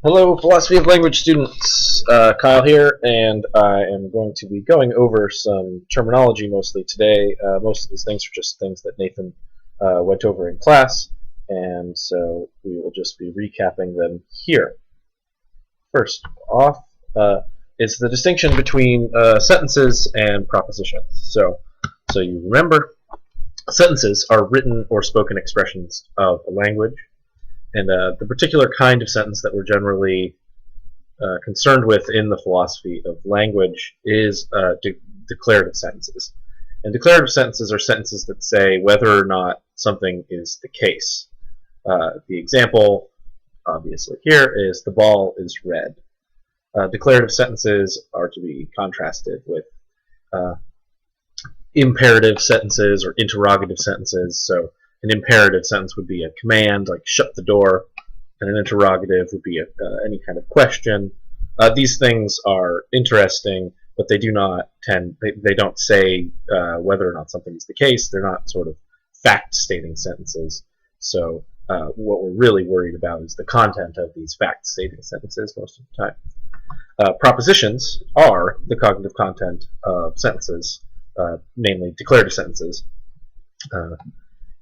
Hello, Philosophy of Language students. Kyle here, and I am going to be going over some terminology mostly today. Most of these things are just things that Nathan went over in class, and so we will just be recapping them here. First off is the distinction between sentences and propositions. So you remember, sentences are written or spoken expressions of a language. And the particular kind of sentence that we're generally concerned with in the philosophy of language is declarative sentences. And declarative sentences are sentences that say whether or not something is the case. The example, obviously here, is the ball is red. Declarative sentences are to be contrasted with imperative sentences or interrogative sentences. So an imperative sentence would be a command, like shut the door, and an interrogative would be any kind of question. These things are interesting, but they do not they don't say whether or not something is the case. They're not sort of fact-stating sentences. So what we're really worried about is the content of these fact-stating sentences most of the time. Propositions are the cognitive content of sentences, namely declarative sentences.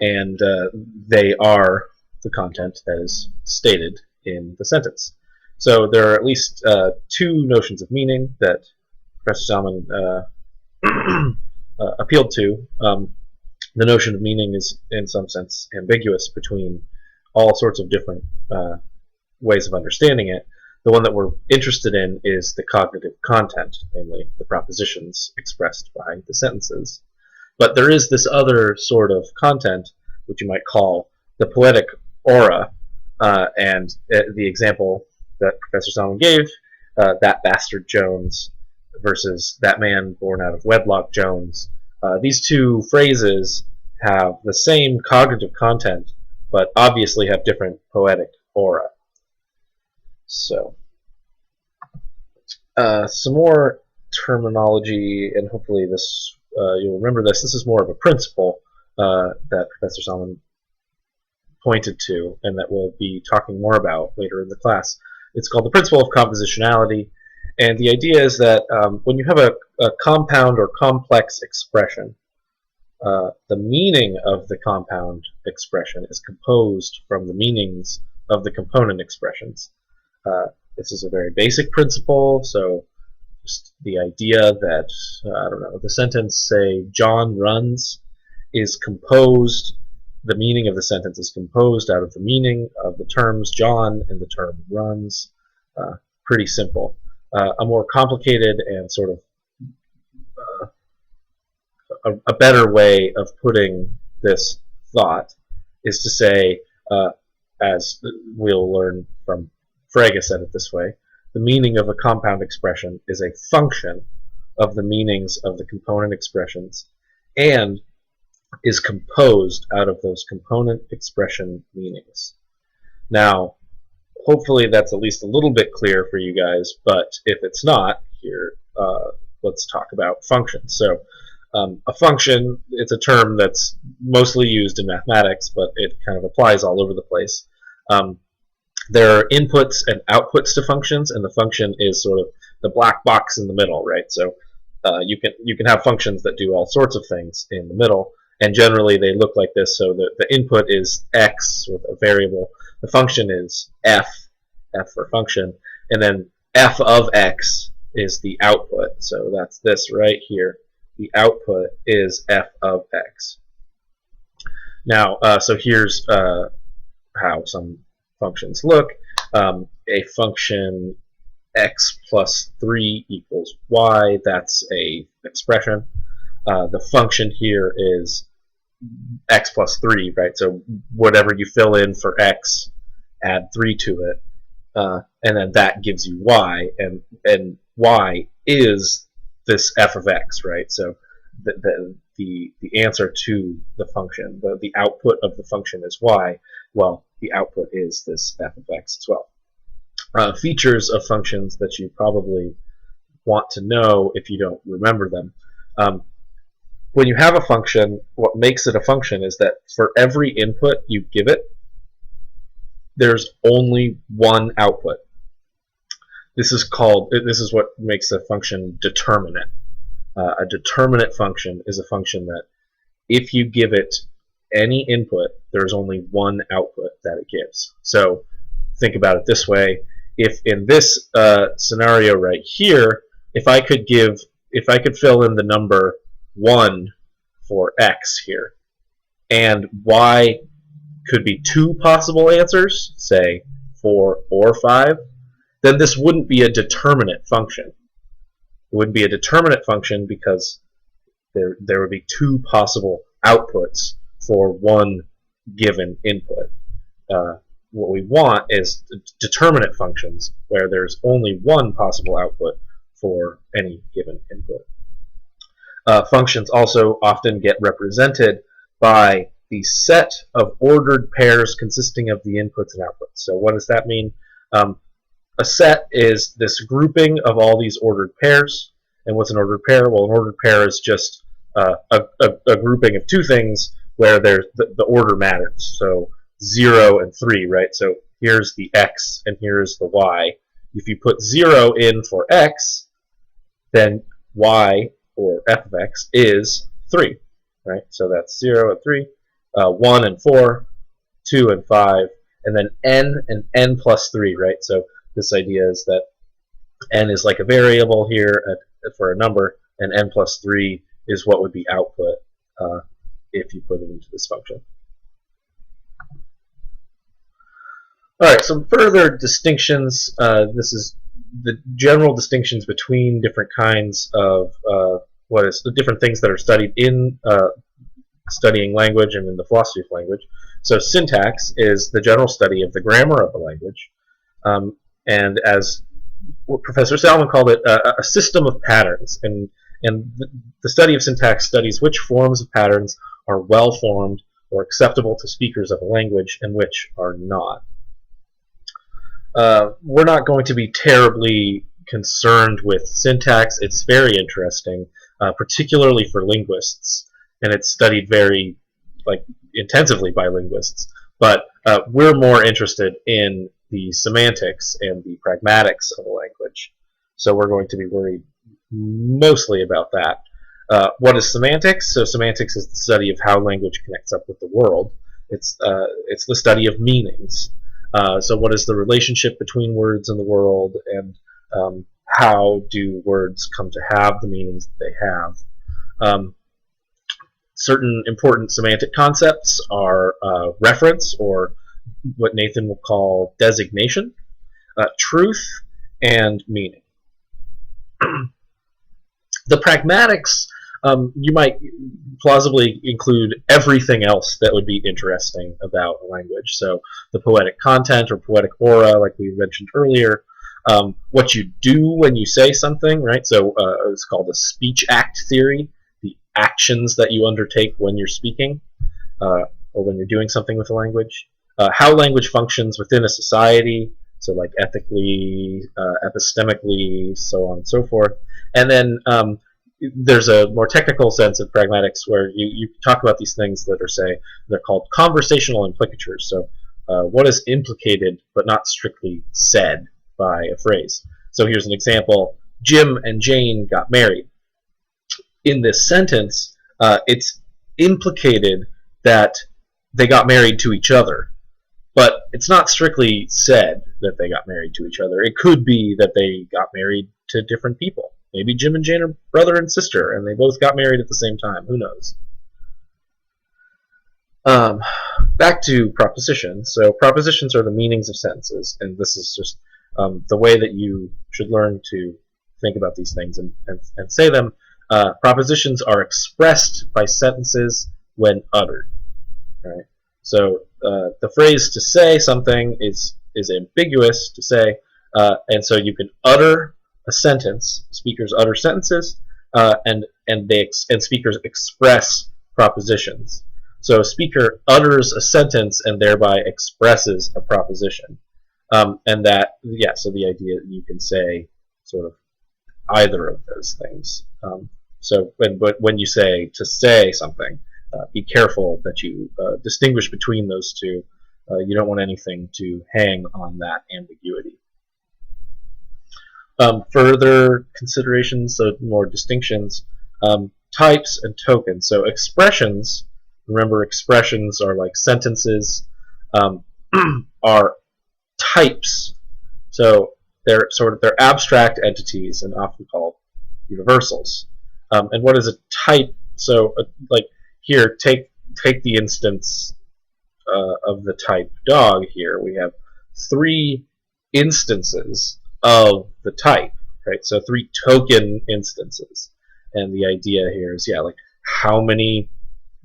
And they are the content that is stated in the sentence. So there are at least two notions of meaning that Professor Salmon appealed to. The notion of meaning is, in some sense, ambiguous between all sorts of different ways of understanding it. The one that we're interested in is the cognitive content, namely the propositions expressed by the sentences. But there is this other sort of content, which you might call the poetic aura, and the example that Professor Salmon gave, that bastard Jones versus that man born out of wedlock Jones. These two phrases have the same cognitive content, but obviously have different poetic aura. So, some more terminology, and hopefully this you'll remember this. This is more of a principle that Professor Salmon pointed to, and that we'll be talking more about later in the class. It's called the principle of compositionality, and the idea is that when you have a compound or complex expression, the meaning of the compound expression is composed from the meanings of the component expressions. This is a very basic principle, so just the idea that, I don't know, the sentence, say, John runs, is composed, the meaning of the sentence is composed out of the meaning of the terms John and the term runs. Pretty simple. A more complicated and sort of a better way of putting this thought is to say, as we'll learn from Frege said it this way, the meaning of a compound expression is a function of the meanings of the component expressions and is composed out of those component expression meanings. Now, hopefully that's at least a little bit clear for you guys, but if it's not, here, let's talk about functions. So a function, it's a term that's mostly used in mathematics, but it kind of applies all over the place. There are inputs and outputs to functions, and the function is sort of the black box in the middle, right? So you can have functions that do all sorts of things in the middle, and generally they look like this. So the input is x with a variable. The function is f for function, and then f of x is the output. So that's this right here. The output is f of x. Now, so here's how some functions look. A function x plus 3 equals y, that's a expression. The function here is x plus 3, right? So whatever you fill in for x, add 3 to it, and then that gives you y, and y is this f of x, right? So the answer to the function, the output of the function is y. Well, the output is this f of x as well. Features of functions that you probably want to know if you don't remember them. When you have a function, what makes it a function is that for every input you give it, there's only one output. This is what makes a function determinate. A determinate function is a function that if you give it any input, there's only one output that it gives. So think about it this way. If in this scenario right here, if I could fill in the number 1 for x here, and y could be 2 possible answers, say 4 or 5, then this wouldn't be a determinate function. It wouldn't be a determinate function because there would be 2 possible outputs for one given input. What we want is determinate functions where there's only one possible output for any given input. Functions also often get represented by the set of ordered pairs consisting of the inputs and outputs. So what does that mean? A set is this grouping of all these ordered pairs. And what's an ordered pair? Well, an ordered pair is just a grouping of two things where there's the order matters. So 0 and 3, right? So here's the x and here's the y. If you put 0 in for x, then y, or f of x, is 3, right? So that's 0 and 3, 1 and 4, 2 and 5, and then n and n plus 3, right? So this idea is that n is like a variable here for a number, and n plus 3 is what would be output if you put it into this function. All right, some further distinctions. This is the general distinctions between different kinds of the different things that are studied in studying language and in the philosophy of language. So syntax is the general study of the grammar of the language, and as Professor Salmon called it, a system of patterns. And the study of syntax studies which forms of patterns are well formed or acceptable to speakers of a language and which are not. We're not going to be terribly concerned with syntax. It's very interesting, particularly for linguists, and it's studied very intensively by linguists. But we're more interested in the semantics and the pragmatics of a language. So we're going to be worried mostly about that. What is semantics? So semantics is the study of how language connects up with the world. It's the study of meanings. So what is the relationship between words and the world, and how do words come to have the meanings that they have? Certain important semantic concepts are reference, or what Nathan will call designation, truth, and meaning. The pragmatics, you might plausibly include everything else that would be interesting about a language. So the poetic content or poetic aura, like we mentioned earlier, what you do when you say something, right? So it's called the speech act theory, the actions that you undertake when you're speaking or when you're doing something with a language. How language functions within a society, so like ethically, epistemically, so on and so forth. And then there's a more technical sense of pragmatics where you talk about these things that are, they're called conversational implicatures. So what is implicated but not strictly said by a phrase. So here's an example. Jim and Jane got married. In this sentence, it's implicated that they got married to each other. But it's not strictly said that they got married to each other. It could be that they got married to different people. Maybe Jim and Jane are brother and sister, and they both got married at the same time. Who knows? Back to propositions. So propositions are the meanings of sentences, and this is just the way that you should learn to think about these things and say them. Propositions are expressed by sentences when uttered. Right? So the phrase "to say something" is ambiguous to say, and so you can utter a sentence. Speakers utter sentences, and speakers express propositions. So a speaker utters a sentence and thereby expresses a proposition, and that so the idea that you can say sort of either of those things. So when you say "to say something," be careful that you distinguish between those two. You don't want anything to hang on that ambiguity. Further considerations, so more distinctions, types and tokens. So expressions, remember expressions are like sentences, are types. So they're abstract entities and often called universals. And what is a type? So like here, take the instance of the type dog here. We have 3 instances of the type, right? So 3 token instances. And the idea here is, yeah, like how many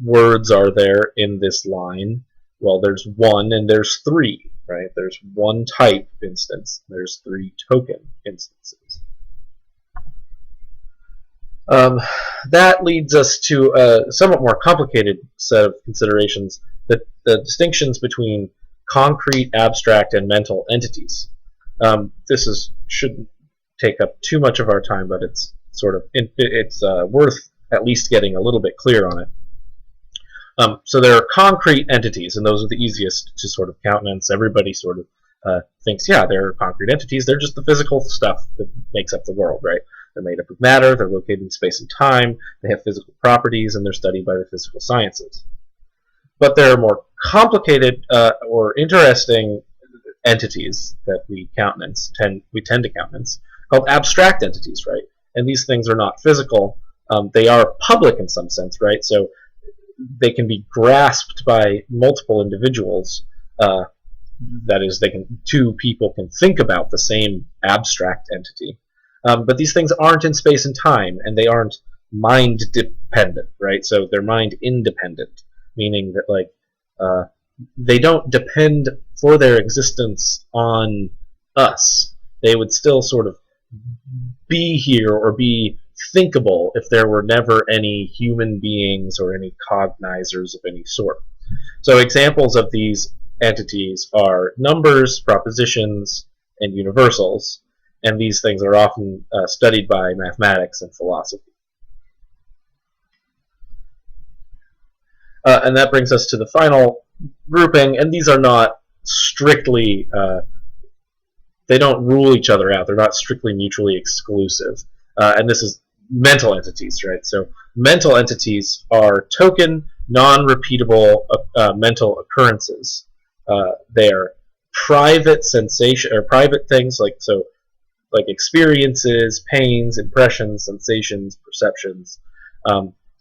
words are there in this line? Well, there's 1 and there's 3, right? There's 1 type instance. There's 3 token instances. That leads us to a somewhat more complicated set of considerations, the distinctions between concrete, abstract, and mental entities. This shouldn't take up too much of our time, but it's worth at least getting a little bit clear on it. So there are concrete entities, and those are the easiest to sort of countenance. Everybody sort of thinks, yeah, they're concrete entities. They're just the physical stuff that makes up the world, right? They're made up of matter, they're located in space and time, they have physical properties, and they're studied by the physical sciences. But there are more complicated or interesting entities that we tend to countenance, called abstract entities, right? And these things are not physical. They are public in some sense, right? So they can be grasped by multiple individuals. That is, 2 people can think about the same abstract entity. But these things aren't in space and time, and they aren't mind-dependent, right? So they're mind-independent, meaning that they don't depend for their existence on us. They would still sort of be here or be thinkable if there were never any human beings or any cognizers of any sort. So examples of these entities are numbers, propositions, and universals, and these things are often studied by mathematics and philosophy. And that brings us to the final grouping, and these are not strictly, they don't rule each other out. They're not strictly mutually exclusive. And this is mental entities, right? So mental entities are token, non-repeatable mental occurrences. They are private sensation or private things like experiences, pains, impressions, sensations, perceptions,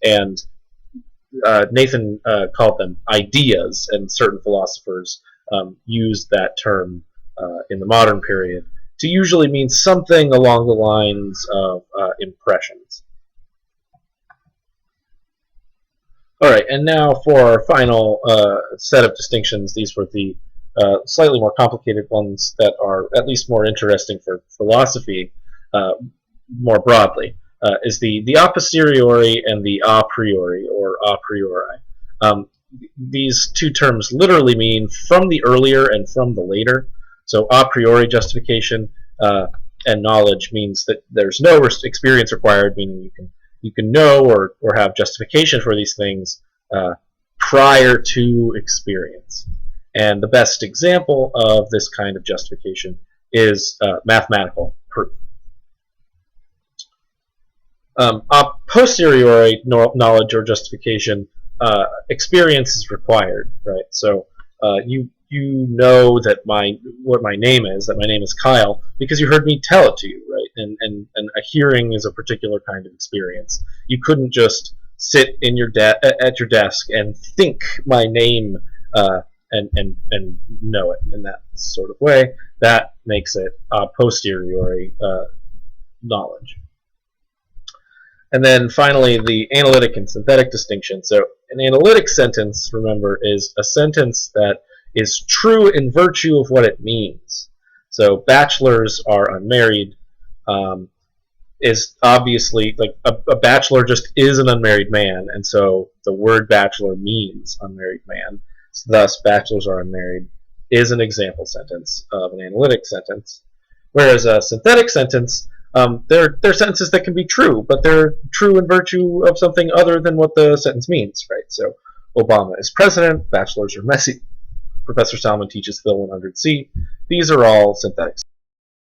and Nathan called them ideas, and certain philosophers used that term in the modern period to usually mean something along the lines of impressions. All right, and now for our final set of distinctions. These were the slightly more complicated ones that are at least more interesting for philosophy more broadly, is the a posteriori and the a priori, or a priori. These 2 terms literally mean from the earlier and from the later. So a priori justification and knowledge means that there's no experience required, meaning you can know or have justification for these things prior to experience. And the best example of this kind of justification is mathematical proof. A posteriori knowledge or justification, experience is required, right? So you know that what my name is, that my name is Kyle, because you heard me tell it to you, right? And a hearing is a particular kind of experience. You couldn't just sit in at your desk and think my name and know it in that sort of way. That makes it a posteriori knowledge. And then finally, the analytic and synthetic distinction. So an analytic sentence, remember, is a sentence that is true in virtue of what it means. So bachelors are unmarried is obviously, like, a bachelor just is an unmarried man, and so the word bachelor means unmarried man. So thus, bachelors are unmarried is an example sentence of an analytic sentence. Whereas a synthetic sentence, they're sentences that can be true, but they're true in virtue of something other than what the sentence means, right? So Obama is president, bachelors are messy, Professor Salmon teaches Phil 100C. These are all synthetic